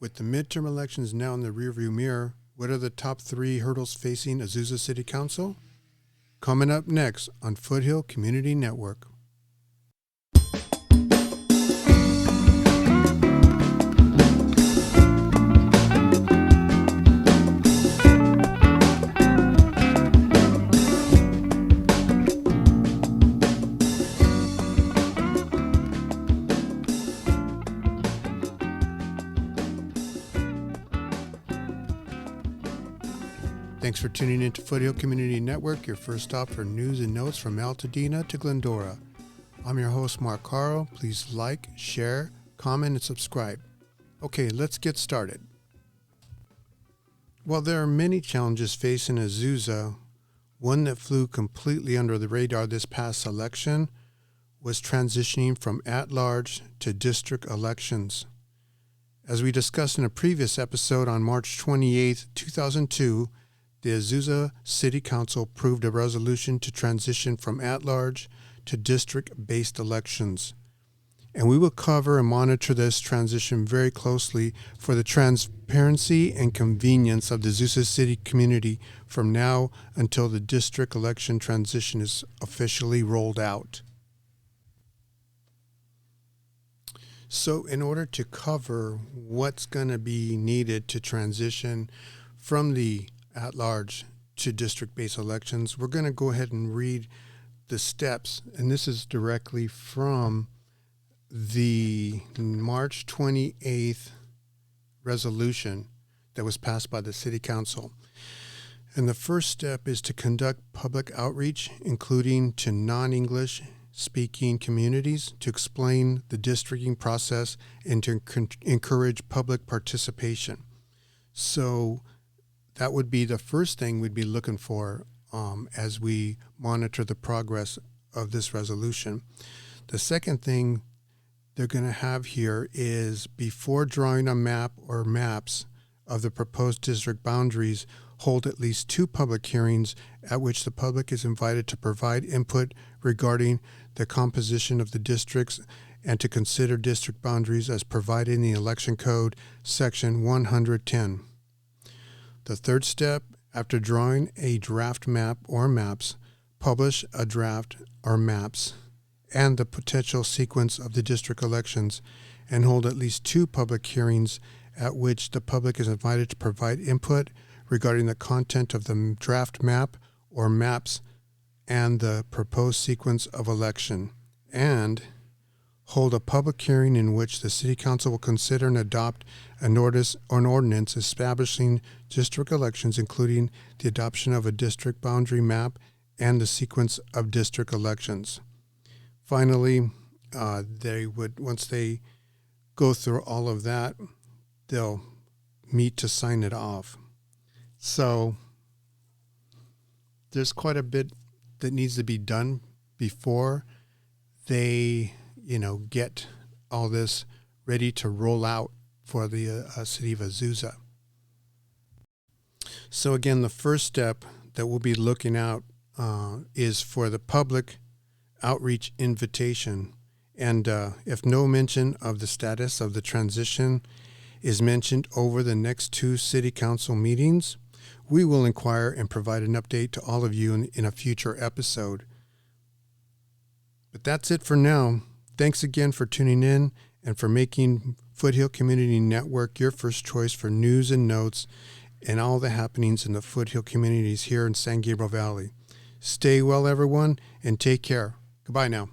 With the midterm elections now in the rearview mirror, what are the top 3 hurdles facing Azusa City Council? Coming up next on Foothill Community Network. Thanks for tuning in to Foothill Community Network, your first stop for news and notes from Altadena to Glendora. I'm your host, Mark Caro. Please like, share, comment, and subscribe. Okay, let's get started. While there are many challenges facing Azusa, one that flew completely under the radar this past election was transitioning from at-large to district elections. As we discussed in a previous episode on March 28, 2002, the Azusa City Council approved a resolution to transition from at-large to district-based elections. And we will cover and monitor this transition very closely for the transparency and convenience of the Azusa City community from now until the district election transition is officially rolled out. So in order to cover what's going to be needed to transition from the at-large to district-based elections, we're going to go ahead and read the steps, and this is directly from the March 28th resolution that was passed by the City Council. And the first step is to conduct public outreach, including to non-English speaking communities, to explain the districting process and to encourage public participation. So that would be the first thing we'd be looking for as we monitor the progress of this resolution. The second thing they're going to have here is, before drawing a map or maps of the proposed district boundaries, hold at least 2 public hearings at which the public is invited to provide input regarding the composition of the districts and to consider district boundaries as provided in the Election Code, Section 110. The third step, after drawing a draft map or maps, publish a draft or maps and the potential sequence of the district elections, and hold at least 2 public hearings at which the public is invited to provide input regarding the content of the draft map or maps and the proposed sequence of election, and hold a public hearing in which the City Council will consider and adopt an ordinance establishing district elections, including the adoption of a district boundary map and the sequence of district elections. Finally, once they go through all of that, they'll meet to sign it off. So there's quite a bit that needs to be done before they get all this ready to roll out for the city of Azusa. So again, the first step that we'll be looking at is for the public outreach invitation. And if no mention of the status of the transition is mentioned over the next 2 city council meetings, we will inquire and provide an update to all of you in a future episode. But that's it for now. Thanks again for tuning in and for making Foothill Community Network your first choice for news and notes and all the happenings in the Foothill communities here in San Gabriel Valley. Stay well, everyone, and take care. Goodbye now.